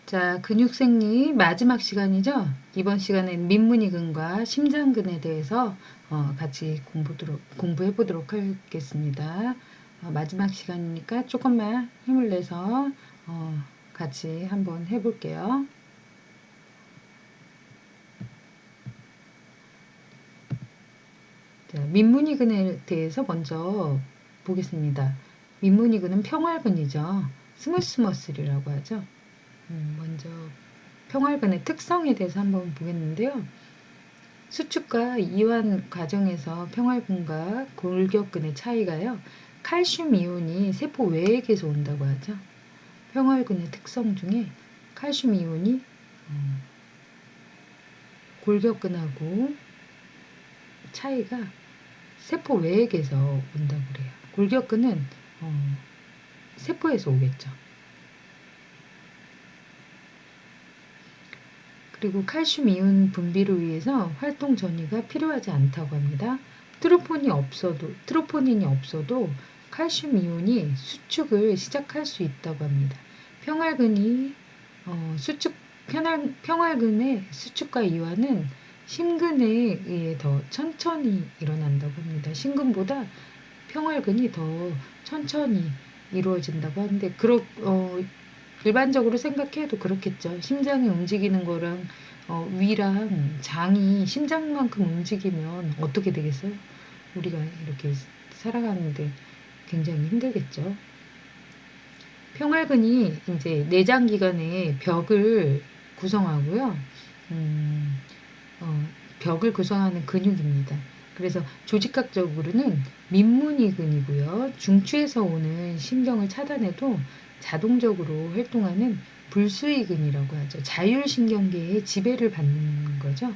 자, 근육생리 마지막 시간이죠. 이번 시간엔 민문이근과 심장근에 대해서 같이 공부해 보도록 하겠습니다. 마지막 시간이니까 조금만 힘을 내서 같이 한번 해볼게요. 자, 민문이근에 대해서 먼저 보겠습니다. 민문이근은 평활근이죠. 스무스머슬이라고 하죠. 먼저 평활근의 특성에 대해서 한번 보겠는데요. 수축과 이완 과정에서 평활근과 골격근의 차이가요. 칼슘 이온이 세포 외액에서 온다고 하죠. 평활근의 특성 중에 칼슘 이온이 골격근하고 차이가 세포 외액에서 온다고 그래요. 골격근은 세포에서 오겠죠. 그리고 칼슘 이온 분비를 위해서 활동 전이가 필요하지 않다고 합니다. 트로포닌이 없어도 칼슘 이온이 수축을 시작할 수 있다고 합니다. 평활근의 수축과 이완은 심근에 의해 더 천천히 일어난다고 합니다. 심근보다 평활근이 더 천천히 이루어진다고 하는데 일반적으로 생각해도 그렇겠죠. 심장이 움직이는 거랑 위랑 장이 심장만큼 움직이면 어떻게 되겠어요? 우리가 이렇게 살아가는데 굉장히 힘들겠죠. 평활근이 이제 내장기관의 벽을 구성하고요. 벽을 구성하는 근육입니다. 그래서 조직학적으로는 민문이근이고요. 중추에서 오는 신경을 차단해도 자동적으로 활동하는 불수의근이라고 하죠. 자율신경계의 지배를 받는 거죠.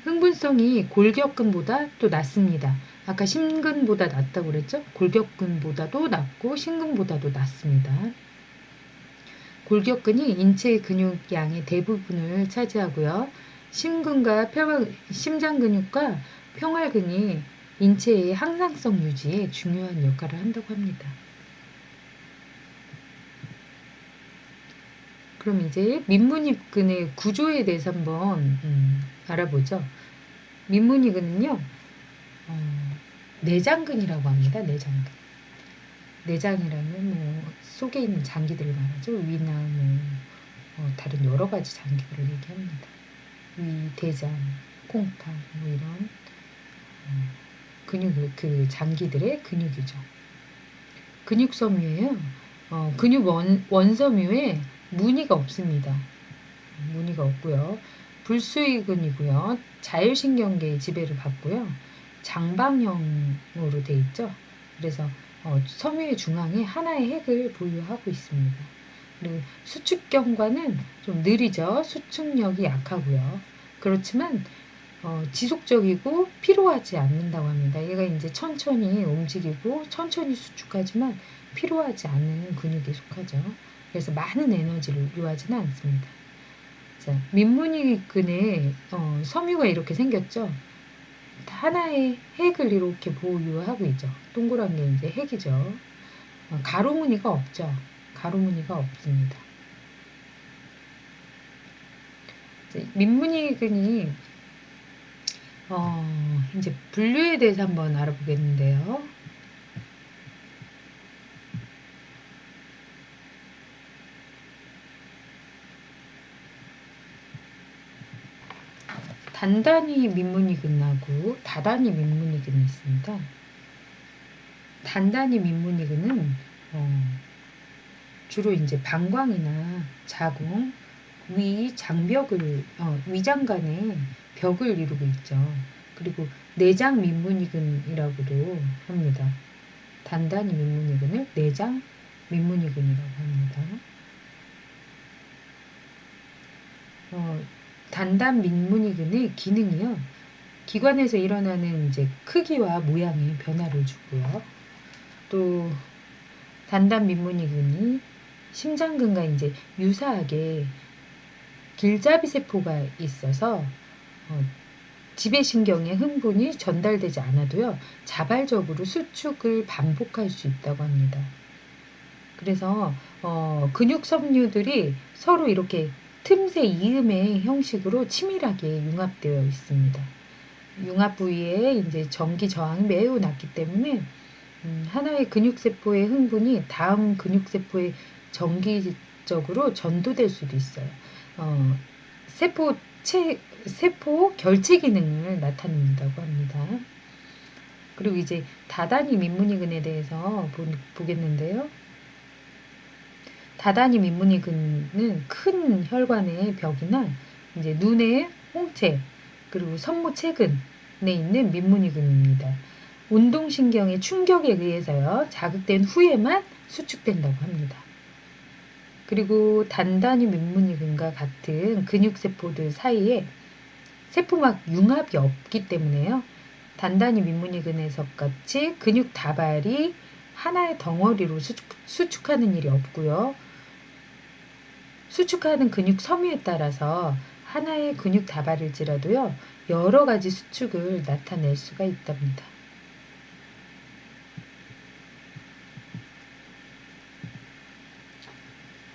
흥분성이 골격근보다 또 낮습니다. 아까 심근보다 낮다고 그랬죠? 골격근보다도 낮고 심근보다도 낮습니다. 골격근이 인체 근육 양의 대부분을 차지하고요. 심장 근육과 평활근이 인체의 항상성 유지에 중요한 역할을 한다고 합니다. 그럼 이제 민문이근의 구조에 대해서 한번 알아보죠. 민문이근은요, 내장근이라고 합니다. 내장근. 내장이라면 속에 있는 장기들을 말하죠. 위나 다른 여러 가지 장기들을 얘기합니다. 위, 대장, 콩팥 이런 그 장기들의 근육이죠. 근육섬유예요. 근육 원섬유에 무늬가 없습니다. 무늬가 없고요. 불수의근이고요. 자율신경계의 지배를 받고요. 장방형으로 돼 있죠. 그래서 섬유의 중앙에 하나의 핵을 보유하고 있습니다. 그리고 수축경과는 좀 느리죠. 수축력이 약하고요. 그렇지만 지속적이고 피로하지 않는다고 합니다. 얘가 이제 천천히 움직이고 천천히 수축하지만 피로하지 않는 근육에 속하죠. 그래서 많은 에너지를 요하지는 않습니다. 자, 민문이근의 섬유가 이렇게 생겼죠. 하나의 핵을 이렇게 보유하고 있죠. 동그란 게 이제 핵이죠. 가로무늬가 없죠. 가로무늬가 없습니다. 민문이근이 이제 분류에 대해서 한번 알아보겠는데요. 단단히 민문이근하고 다단히 민문이근이 있습니다. 단단히 민문이근은 주로 이제 방광이나 자궁, 위장 간의 벽을 이루고 있죠. 그리고 내장 민문이근이라고도 합니다. 단단히 민문이근을 내장 민문이근이라고 합니다. 단단 민문이근의 기능이요. 기관에서 일어나는 이제 크기와 모양의 변화를 주고요. 또 단단 민문이근이 심장근과 이제 유사하게 길잡이 세포가 있어서 지배신경의 흥분이 전달되지 않아도요. 자발적으로 수축을 반복할 수 있다고 합니다. 그래서 근육 섬유들이 서로 이렇게 틈새 이음의 형식으로 치밀하게 융합되어 있습니다. 융합 부위에 이제 전기 저항이 매우 낮기 때문에 하나의 근육세포의 흥분이 다음 근육세포에 정기적으로 전도될 수도 있어요. 어, 세포 세포 결체 기능을 나타낸다고 합니다. 그리고 이제 다다니 민문이근에 대해서 보겠는데요. 다다니 민문이근은 큰 혈관의 벽이나 이제 눈의 홍채 그리고 선모 체근에 있는 민문이근입니다. 운동신경의 충격에 의해서요, 자극된 후에만 수축된다고 합니다. 그리고 단단히 민문이근과 같은 근육세포들 사이에 세포막 융합이 없기 때문에요. 단단히 민문이근에서 같이 근육 다발이 하나의 덩어리로 수축하는 일이 없고요. 수축하는 근육 섬유에 따라서 하나의 근육 다발일지라도요, 여러 가지 수축을 나타낼 수가 있답니다.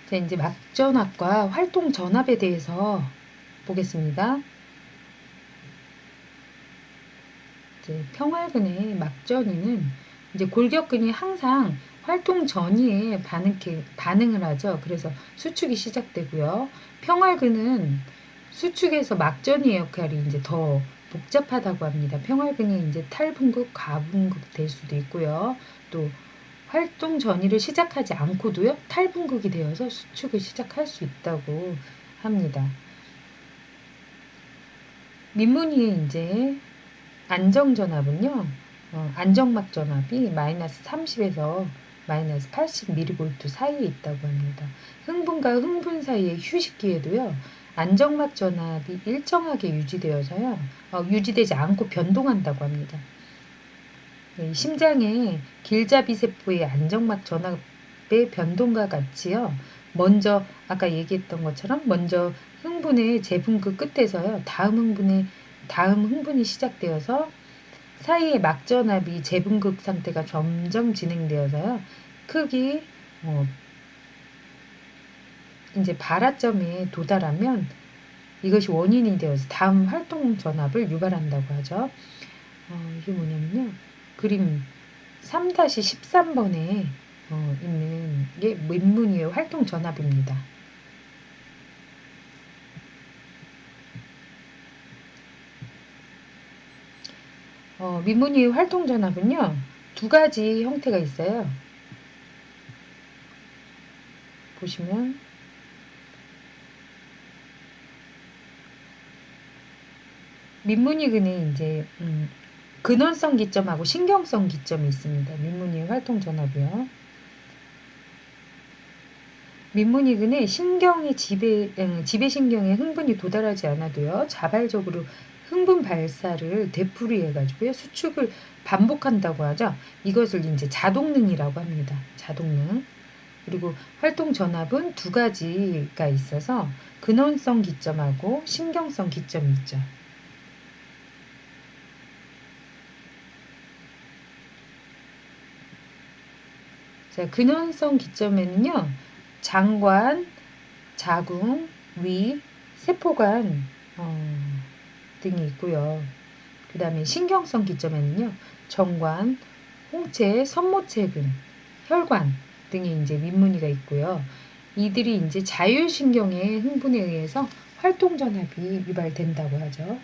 자, 이제 막전압과 활동 전압에 대해서 보겠습니다. 이제 평활근의 막전이는 이제 골격근이 항상 활동 전이에 반응을 하죠. 그래서 수축이 시작되고요. 평활근은 수축에서 막전이의 역할이 이제 더 복잡하다고 합니다. 평활근이 이제 탈분극, 과분극 될 수도 있고요. 또 활동 전이를 시작하지 않고도요, 탈분극이 되어서 수축을 시작할 수 있다고 합니다. 민문이의 이제 안정전압은요, 안정막 전압이 마이너스 30에서 마이너스 80mV 사이에 있다고 합니다. 흥분과 흥분 사이의 휴식기에도요, 안정막 전압이 일정하게 유지되어서요, 유지되지 않고 변동한다고 합니다. 심장의 길잡이 세포의 안정막 전압의 변동과 같이요, 먼저 아까 얘기했던 것처럼 먼저 흥분의 재분극 끝에서요, 다음 흥분이 시작되어서 사이의 막전압이 재분극 상태가 점점 진행되어서요, 크기 이제 발화점에 도달하면 이것이 원인이 되어서 다음 활동 전압을 유발한다고 하죠. 이게 뭐냐면요, 그림 3-13번에 있는 게 민문이의 활동 전압입니다. 민문이의 활동 전압은요, 두 가지 형태가 있어요. 보시면 민문이근에 이제 근원성 기점하고 신경성 기점이 있습니다. 민문이의 활동 전압이요. 민문이근에 지배신경의 흥분이 도달하지 않아도요, 자발적으로 흥분 발사를 되풀이해 가지고요, 수축을 반복한다고 하죠. 이것을 이제 자동능이라고 합니다. 자동능. 그리고 활동 전압은 두 가지가 있어서 근원성 기점하고 신경성 기점이 있죠. 자, 근원성 기점에는요, 장관, 자궁, 위, 세포관 등이 있고요. 그 다음에 신경성 기점에는요, 정관, 홍채, 선모체근, 혈관 등의 이제 민문이가 있고요. 이들이 이제 자율신경의 흥분에 의해서 활동 전압이 유발된다고 하죠.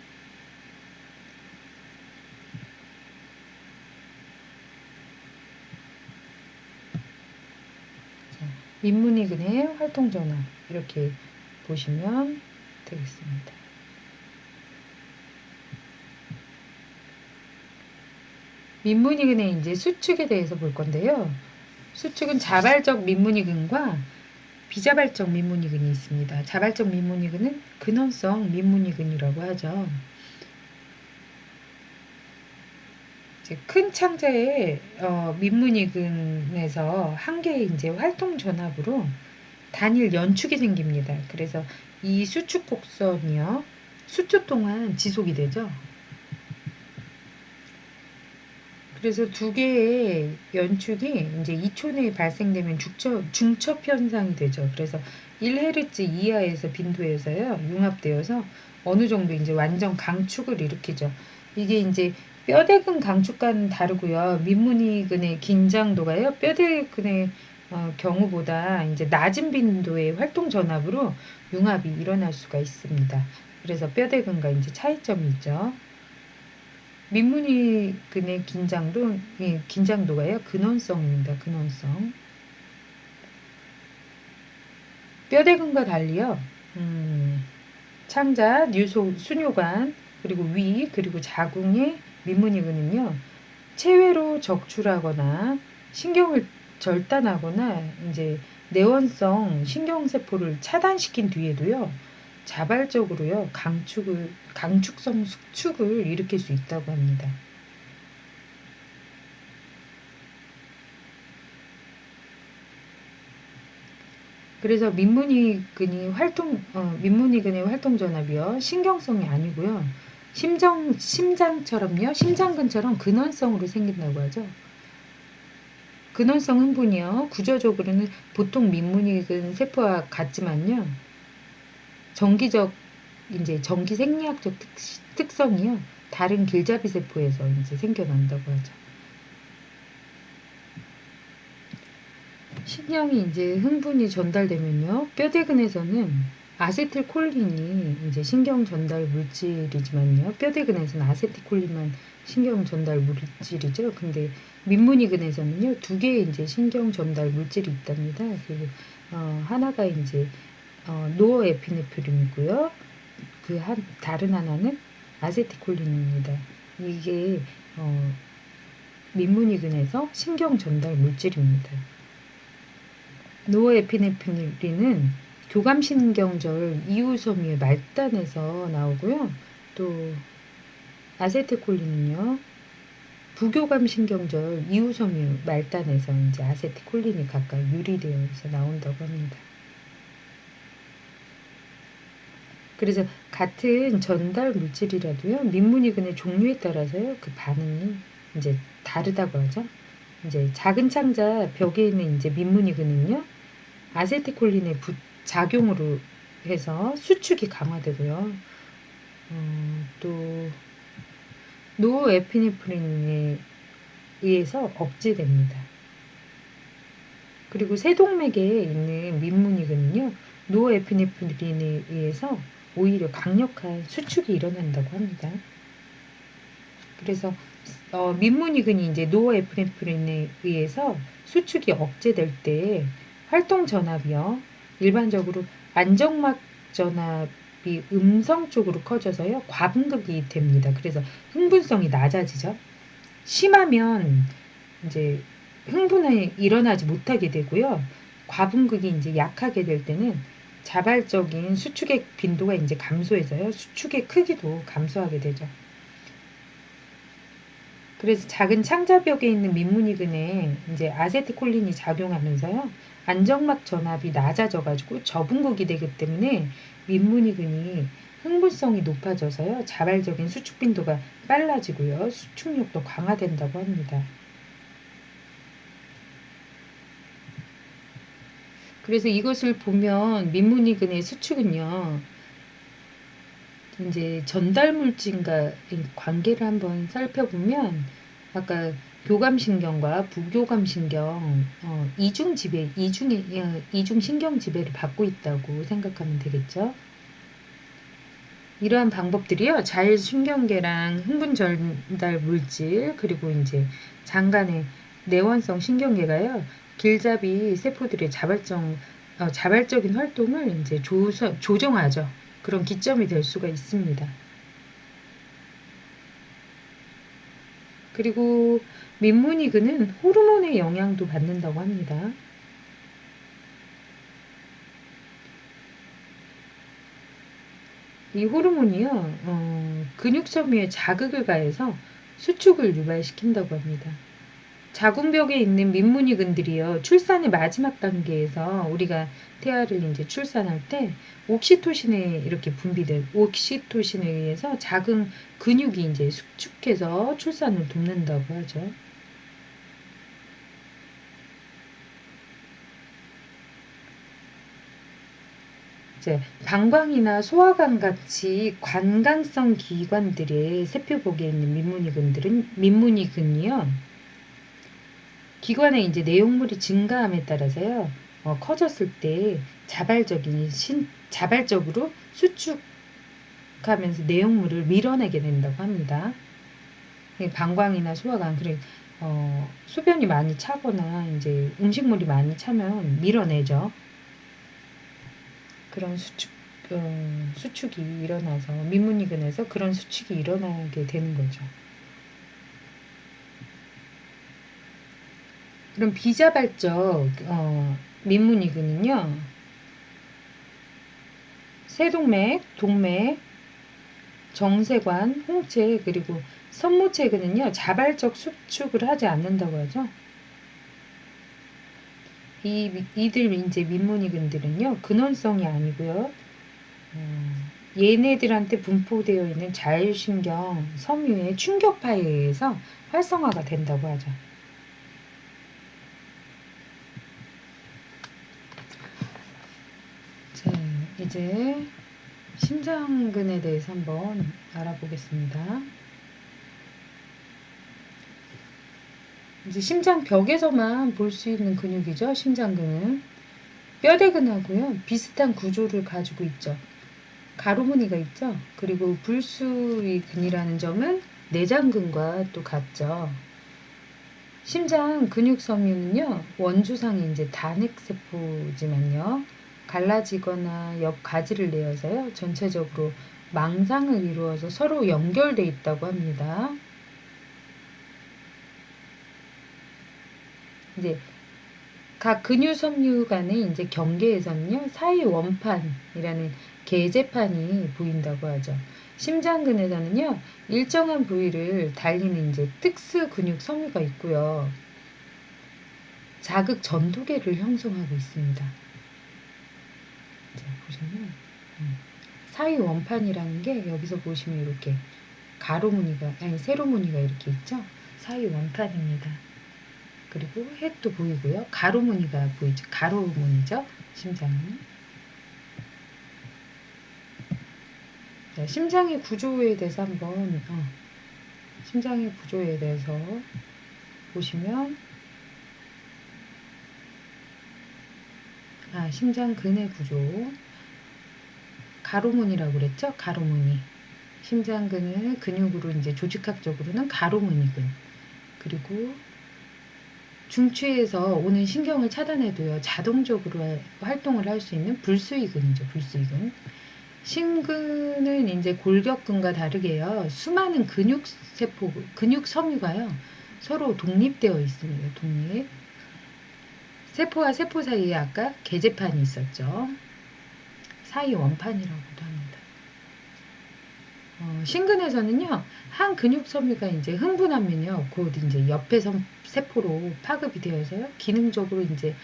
민문이근의 활동 전압 이렇게 보시면 되겠습니다. 민문이근의 이제 수축에 대해서 볼 건데요. 수축은 자발적 민문이근과 비자발적 민문이근이 있습니다. 자발적 민문이근은 근원성 민문이근이라고 하죠. 이제 큰 창자의 민문이근에서 한 개의 이제 활동 전압으로 단일 연축이 생깁니다. 그래서 이 수축 곡선이요, 수초 동안 지속이 되죠. 그래서 두 개의 연축이 이제 2초 내에 발생되면 중첩 현상이 되죠. 그래서 1Hz 이하에서 빈도에서요 융합되어서 어느 정도 이제 완전 강축을 일으키죠. 이게 이제 뼈대근 강축과는 다르고요. 민문이근의 긴장도가요 뼈대근의 경우보다 이제 낮은 빈도의 활동 전압으로 융합이 일어날 수가 있습니다. 그래서 뼈대근과 이제 차이점이 있죠. 민문이근의 긴장도가요 근원성입니다. 근원성. 뼈대근과 달리요. 창자, 순뇨관, 그리고 위, 그리고 자궁의 민문이근은요. 체외로 적출하거나 신경을 절단하거나 이제 내원성 신경세포를 차단시킨 뒤에도요. 자발적으로요. 강축성 수축을 일으킬 수 있다고 합니다. 그래서 민문이근의 활동 전압이요. 신경성이 아니고요. 심장근처럼 근원성으로 생긴다고 하죠. 근원성 흥분이요. 구조적으로는 보통 민문이근 세포와 같지만요. 전기 생리학적 특성이요. 다른 길잡이 세포에서 이제 생겨난다고 하죠. 신경이 이제 흥분이 전달되면요. 뼈대근에서는 아세틸콜린이 이제 신경 전달 물질이지만요. 뼈대근에서는 아세틸콜린만 신경 전달 물질이죠. 근데 민문이근에서는요. 두 개의 이제 신경 전달 물질이 있답니다. 그 하나가 이제 노어에피네프린이고요. 다른 하나는 아세틸콜린입니다. 이게 민문이근에서 신경 전달 물질입니다. 노에피네프린은 교감신경절 이후섬유 말단에서 나오고요. 또 아세틸콜린은요. 부교감신경절 이후섬유 말단에서 이제 아세틸콜린이 각각 유리되어서 나온다고 합니다. 그래서 같은 전달 물질이라도요. 민문이근의 종류에 따라서요. 그 반응이 이제 다르다고 하죠. 이제 작은 창자 벽에 있는 이제 민문이근은요. 아세틸콜린의 작용으로 해서 수축이 강화되고요. 또 노에피네프린에 의해서 억제됩니다. 그리고 세동맥에 있는 민문이근은요. 노에피네프린에 의해서 오히려 강력한 수축이 일어난다고 합니다. 그래서 민문이근이 이제 노에피네프린에 의해서 수축이 억제될 때 활동 전압이요. 일반적으로 안정막 전압이 음성 쪽으로 커져서요. 과분극이 됩니다. 그래서 흥분성이 낮아지죠. 심하면 이제 흥분이 일어나지 못하게 되고요. 과분극이 이제 약하게 될 때는 자발적인 수축의 빈도가 이제 감소해서요. 수축의 크기도 감소하게 되죠. 그래서 작은 창자벽에 있는 민문이근에 이제 아세틸콜린이 작용하면서요. 안정막 전압이 낮아져가지고 저분극이 되기 때문에 민문이근이 흥분성이 높아져서요. 자발적인 수축 빈도가 빨라지고요. 수축력도 강화된다고 합니다. 그래서 이것을 보면 민문이근의 수축은요. 이제 전달물질과 관계를 한번 살펴보면 아까 교감신경과 부교감신경 이중 신경 지배를 받고 있다고 생각하면 되겠죠. 이러한 방법들이요. 자율신경계랑 흥분 전달 물질 그리고 이제 장간의 내원성 신경계가요. 길잡이 세포들의 자발적인 활동을 이제 조정하죠. 그런 기점이 될 수가 있습니다. 그리고 민문이근은 호르몬의 영향도 받는다고 합니다. 이 호르몬이요, 근육섬유에 자극을 가해서 수축을 유발시킨다고 합니다. 자궁벽에 있는 민문이근들이요, 출산의 마지막 단계에서 우리가 태아를 이제 출산할 때 옥시토신에 의해서 작은 근육이 이제 수축해서 출산을 돕는다고 하죠. 이제 방광이나 소화관 같이 관광성 기관들의 세포복에 있는 민문이근이요. 기관의 이제 내용물이 증가함에 따라서요, 커졌을 때 자발적으로 수축하면서 내용물을 밀어내게 된다고 합니다. 방광이나 소화관, 그래, 소변이 많이 차거나 이제 음식물이 많이 차면 밀어내죠. 그런 수축이 일어나서 민문이근에서 그런 수축이 일어나게 되는 거죠. 그럼 비자발적 민문이근은요, 세동맥, 동맥, 정세관, 홍채, 그리고 선모체근은요 자발적 수축을 하지 않는다고 하죠. 이들 이제 민문이근들은요 근원성이 아니고요. 얘네들한테 분포되어 있는 자율신경 섬유의 충격파에 의해서 활성화가 된다고 하죠. 자, 이제 심장근에 대해서 한번 알아보겠습니다. 이제 심장벽에서만 볼 수 있는 근육이죠. 심장근은 뼈대근하고요 비슷한 구조를 가지고 있죠. 가로무늬가 있죠. 그리고 불수위근이라는 점은 내장근과 또 같죠. 심장 근육 섬유는요 원주상이 이제 단핵세포지만요 갈라지거나 옆 가지를 내어서요 전체적으로 망상을 이루어서 서로 연결돼 있다고 합니다. 이제 각 근육 섬유 간의 이제 경계에서는요 사이 원판이라는 계제판이 보인다고 하죠. 심장근에서는요 일정한 부위를 달리는 이제 특수 근육 섬유가 있고요. 자극 전도계를 형성하고 있습니다. 자, 보시면 사이 원판이라는 게 여기서 보시면 이렇게 세로무늬가 이렇게 있죠. 사이 원판입니다. 그리고 핵도 보이고요. 가로무늬가 보이죠. 가로무늬죠. 심장은. 자, 심장의 구조에 대해서 한번 심장의 구조에 대해서 보시면 심장근의 구조 가로무늬라고 그랬죠? 가로무늬. 심장근을 근육으로 이제 조직학적으로는 가로무늬근. 그리고 중추에서 오는 신경을 차단해도요 자동적으로 활동을 할 수 있는 불수위근이죠. 불수위근. 심근은 이제 골격근과 다르게요 수많은 근육 섬유가요 서로 독립되어 있습니다. 독립. 세포와 세포 사이에 아까 계제판이 있었죠. 사이 원판이라고도 합니다. 심근에서는요 한 근육 섬유가 이제 흥분하면요 곧 이제 옆에 세포로 파급이 되어서요 기능적으로 이제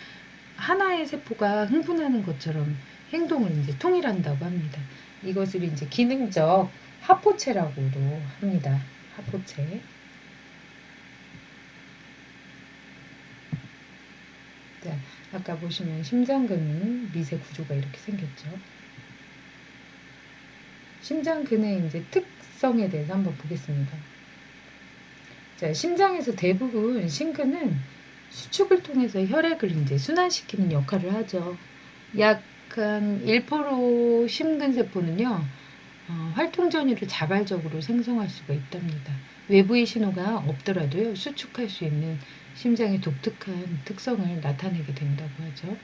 하나의 세포가 흥분하는 것처럼 행동을 이제 통일한다고 합니다. 이것을 이제 기능적 하포체라고도 합니다. 하포체. 자, 아까 보시면 심장근은 미세 구조가 이렇게 생겼죠. 심장근의 이제 특성에 대해서 한번 보겠습니다. 자, 심장에서 대부분 심근은 수축을 통해서 혈액을 이제 순환시키는 역할을 하죠. 약 한 1% 심근세포는요, 활동 전이를 자발적으로 생성할 수가 있답니다. 외부의 신호가 없더라도요, 수축할 수 있는 심장의 독특한 특성을 나타내게 된다고 하죠.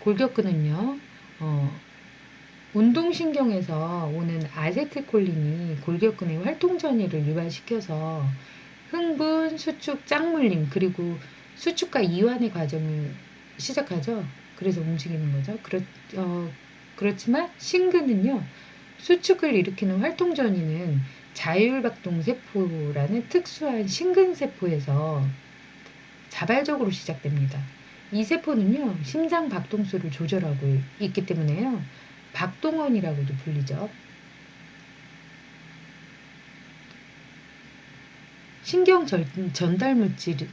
골격근은요, 운동신경에서 오는 아세틸콜린이 골격근의 활동 전이를 유발시켜서 흥분, 수축, 짝물림, 그리고 수축과 이완의 과정을 시작하죠. 그래서 움직이는 거죠. 그렇지만 심근은요, 수축을 일으키는 활동 전이는 자율박동세포라는 특수한 심근세포에서 자발적으로 시작됩니다. 이 세포는요, 심장 박동수를 조절하고 있기 때문에요, 박동원이라고도 불리죠. 신경 전달 물질이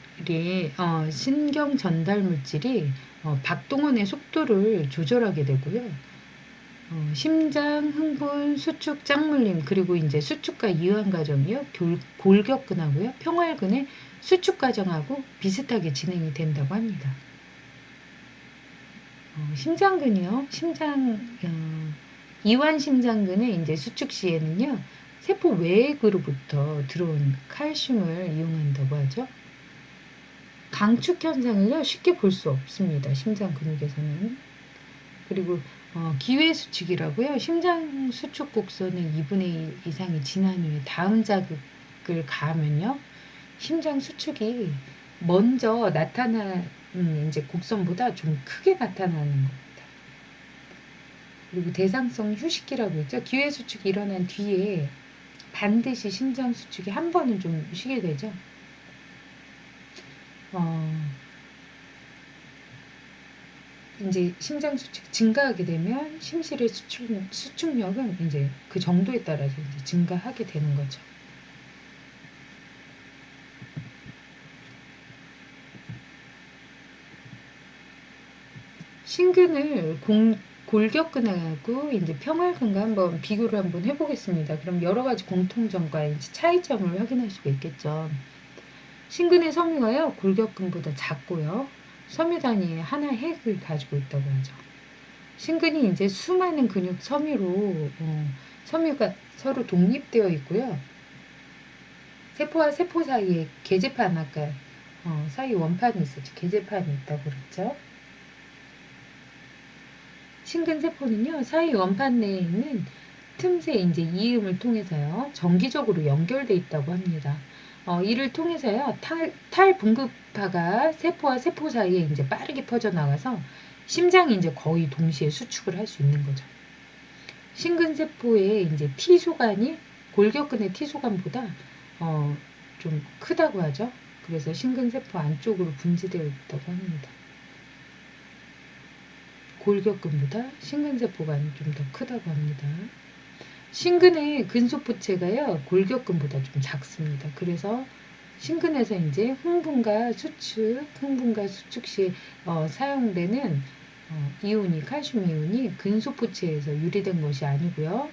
박동원의 속도를 조절하게 되고요. 심장, 흥분, 수축, 짝물림, 그리고 이제 수축과 이완 과정이요. 골격근하고요. 평활근의 수축 과정하고 비슷하게 진행이 된다고 합니다. 심장근이요. 이완 심장근의 이제 수축 시에는요. 세포 외액으로부터 들어온 칼슘을 이용한다고 하죠. 강축 현상을요. 쉽게 볼 수 없습니다. 심장 근육에서는. 그리고 기회 수축이라고요. 심장 수축 곡선의 2분의 1 이상이 지난 후에 다음 자극을 가하면요. 심장 수축이 먼저 나타나는 이제 곡선보다 좀 크게 나타나는 겁니다. 그리고 대상성 휴식기라고 했죠. 기회 수축이 일어난 뒤에 반드시 심장 수축이 한 번은 좀 쉬게 되죠. 이제 심장 수축이 증가하게 되면 심실의 수축력은 이제 그 정도에 따라서 이제 증가하게 되는 거죠. 심근을 골격근하고 이제 평활근과 한번 비교를 한번 해보겠습니다. 그럼 여러 가지 공통점과 이제 차이점을 확인할 수가 있겠죠. 심근의 섬유가요, 골격근보다 작고요. 섬유 단위의 하나의 핵을 가지고 있다고 하죠. 심근이 이제 수많은 근육 섬유로 섬유가 서로 독립되어 있고요. 세포와 세포 사이에 계제판 아까 사이 원판이 있었죠. 계제판이 있다고 그랬죠. 심근 세포는요, 사이 원판 내에 있는 틈새 이제 이음을 통해서요, 정기적으로 연결돼 있다고 합니다. 이를 통해서요, 탈분급파가 세포와 세포 사이에 이제 빠르게 퍼져나가서 심장이 이제 거의 동시에 수축을 할 수 있는 거죠. 심근 세포의 이제 T소관이 골격근의 T소관보다 좀 크다고 하죠. 그래서 심근 세포 안쪽으로 분지되어 있다고 합니다. 골격근보다 심근세포가 좀 더 크다고 합니다. 심근의 근소포체가요, 골격근보다 좀 작습니다. 그래서 심근에서 이제 흥분과 수축 시 사용되는 이온이, 칼슘 이온이 근소포체에서 유리된 것이 아니고요.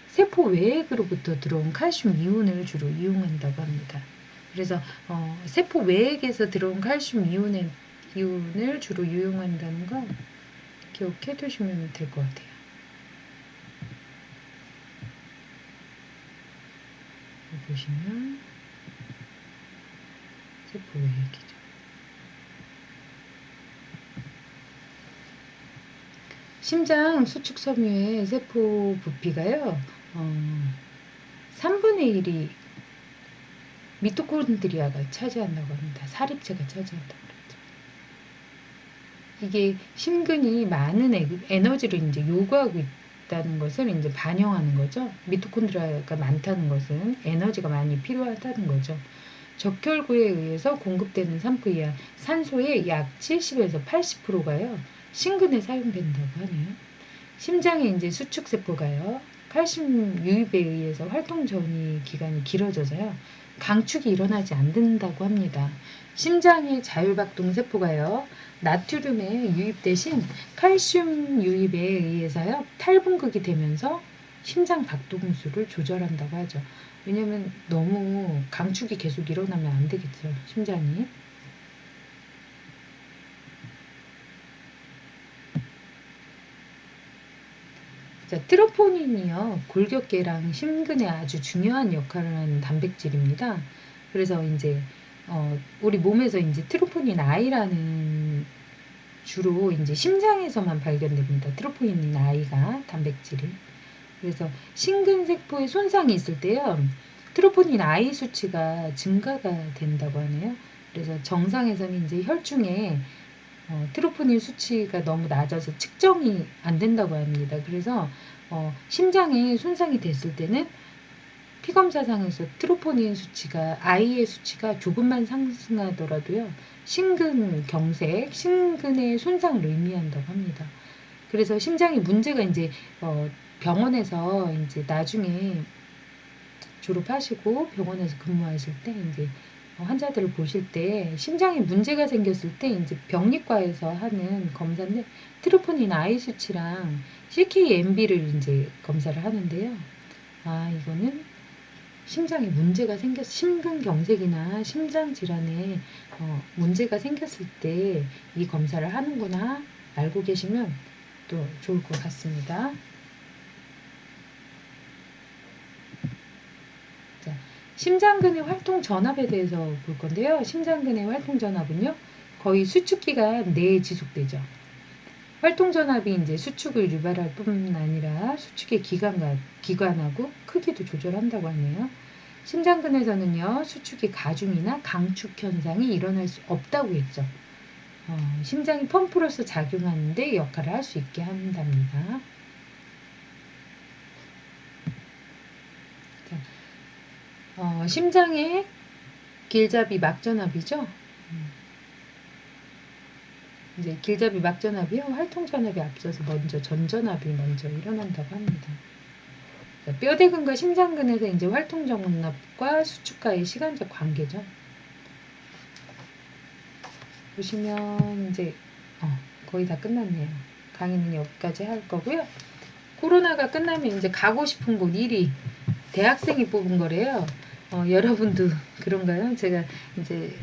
세포 외액으로부터 들어온 칼슘 이온을 주로 이용한다고 합니다. 그래서 세포 외액에서 들어온 칼슘 이온을 주로 이용한다는 거 기억해 두시면 될 것 같아요. 보시면 세포 외액이죠. 심장 수축 섬유의 세포 부피가요. 3분의 1이 미토콘드리아가 차지한다고 합니다. 사립체가 차지한다고 그랬죠. 이게 심근이 많은 에너지를 이제 요구하고 있다는 것을 이제 반영하는 거죠. 미토콘드리아가 많다는 것은 에너지가 많이 필요하다는 거죠. 적혈구에 의해서 공급되는 산부이하 산소의 약 70에서 80%가요. 심근에 사용된다고 하네요. 심장의 이제 수축세포가요. 칼슘 유입에 의해서 활동 전이 기간이 길어져서요. 강축이 일어나지 않는다고 합니다. 심장의 자율박동 세포가요. 나트륨의 유입 대신 칼슘 유입에 의해서요. 탈분극이 되면서 심장 박동수를 조절한다고 하죠. 왜냐면 너무 강축이 계속 일어나면 안 되겠죠. 심장이. 자, 트로포닌이요. 골격계랑 심근에 아주 중요한 역할을 하는 단백질입니다. 그래서 이제 우리 몸에서 이제 트로포닌 I라는 주로 이제 심장에서만 발견됩니다. 트로포닌 I가 단백질이. 그래서 심근세포에 손상이 있을 때요. 트로포닌 I 수치가 증가가 된다고 하네요. 그래서 정상에서는 이제 혈중에 트로포닌 수치가 너무 낮아서 측정이 안 된다고 합니다. 그래서 심장에 손상이 됐을 때는 피검사상에서 트로포닌 수치가 I의 수치가 조금만 상승하더라도요. 심근 경색, 심근의 손상을 의미한다고 합니다. 그래서 심장에 문제가 이제 병원에서 이제 나중에 졸업하시고 병원에서 근무하실 때 이제 환자들을 보실 때 심장에 문제가 생겼을 때 이제 병리과에서 하는 검사인데 트로포닌 I 수치랑 CKMB를 이제 검사를 하는데요. 이거는 심장에 문제가 심근경색이나 심장 질환에 문제가 생겼을 때 이 검사를 하는구나 알고 계시면 또 좋을 것 같습니다. 자, 심장근의 활동 전압에 대해서 볼 건데요. 심장근의 활동 전압은요, 거의 수축기간 내에 지속되죠. 활동 전압이 이제 수축을 유발할 뿐만 아니라 수축의 기관하고 크기도 조절한다고 하네요. 심장근에서는요, 수축의 가중이나 강축 현상이 일어날 수 없다고 했죠. 심장이 펌프로서 작용하는데 역할을 할 수 있게 한답니다. 자, 심장의 길잡이 막전압이죠. 이제 길잡이 막전압이요, 활동 전압이 앞서서 전전압이 먼저 일어난다고 합니다. 자, 뼈대근과 심장근에서 이제 활동 전압과 수축과의 시간적 관계죠. 보시면 이제 거의 다 끝났네요. 강의는 여기까지 할 거고요. 코로나가 끝나면 이제 가고 싶은 곳 1위 대학생이 뽑은 거래요. 여러분도 그런가요? 제가 이제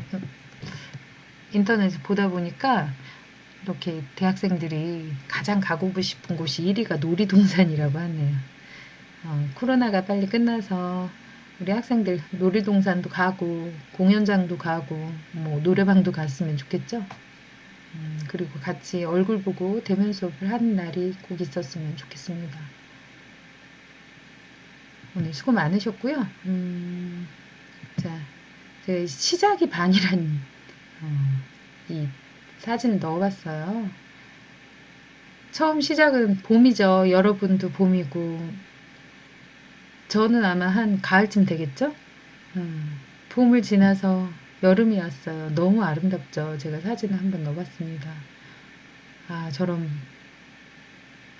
인터넷에 보다 보니까 이렇게 대학생들이 가장 가고 싶은 곳이 1위가 놀이동산이라고 하네요. 코로나가 빨리 끝나서 우리 학생들 놀이동산도 가고 공연장도 가고 뭐 노래방도 갔으면 좋겠죠. 그리고 같이 얼굴 보고 대면 수업을 하는 날이 꼭 있었으면 좋겠습니다. 오늘 수고 많으셨고요. 자, 제가 시작이 반이란 이 사진을 넣어봤어요. 처음 시작은 봄이죠. 여러분도 봄이고 저는 아마 한 가을쯤 되겠죠? 봄을 지나서 여름이 왔어요. 너무 아름답죠. 제가 사진을 한번 넣어봤습니다.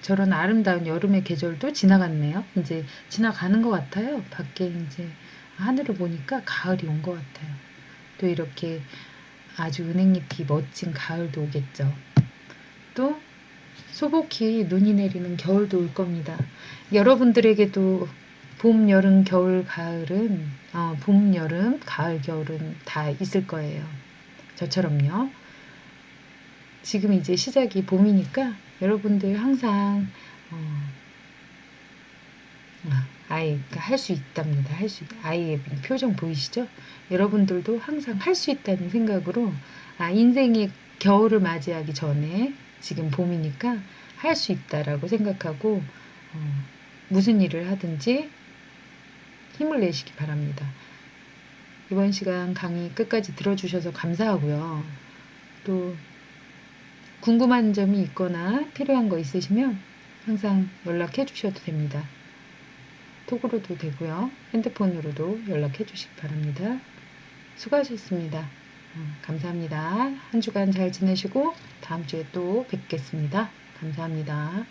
저런 아름다운 여름의 계절도 지나갔네요. 이제 지나가는 것 같아요. 밖에 이제 하늘을 보니까 가을이 온 것 같아요. 또 이렇게 아주 은행잎이 멋진 가을도 오겠죠. 또 소복히 눈이 내리는 겨울도 올 겁니다. 여러분들에게도 봄, 여름, 겨울, 가을은 봄, 여름, 가을, 겨울은 다 있을 거예요. 저처럼요. 지금 이제 시작이 봄이니까 여러분들 항상 아이가 할 수 있답니다. 아이의 표정 보이시죠? 여러분들도 항상 할 수 있다는 생각으로 인생의 겨울을 맞이하기 전에 지금 봄이니까 할 수 있다라고 생각하고 무슨 일을 하든지 힘을 내시기 바랍니다. 이번 시간 강의 끝까지 들어주셔서 감사하고요. 또 궁금한 점이 있거나 필요한 거 있으시면 항상 연락해 주셔도 됩니다. 톡으로도 되고요. 핸드폰으로도 연락해 주시기 바랍니다. 수고하셨습니다. 감사합니다. 한 주간 잘 지내시고 다음 주에 또 뵙겠습니다. 감사합니다.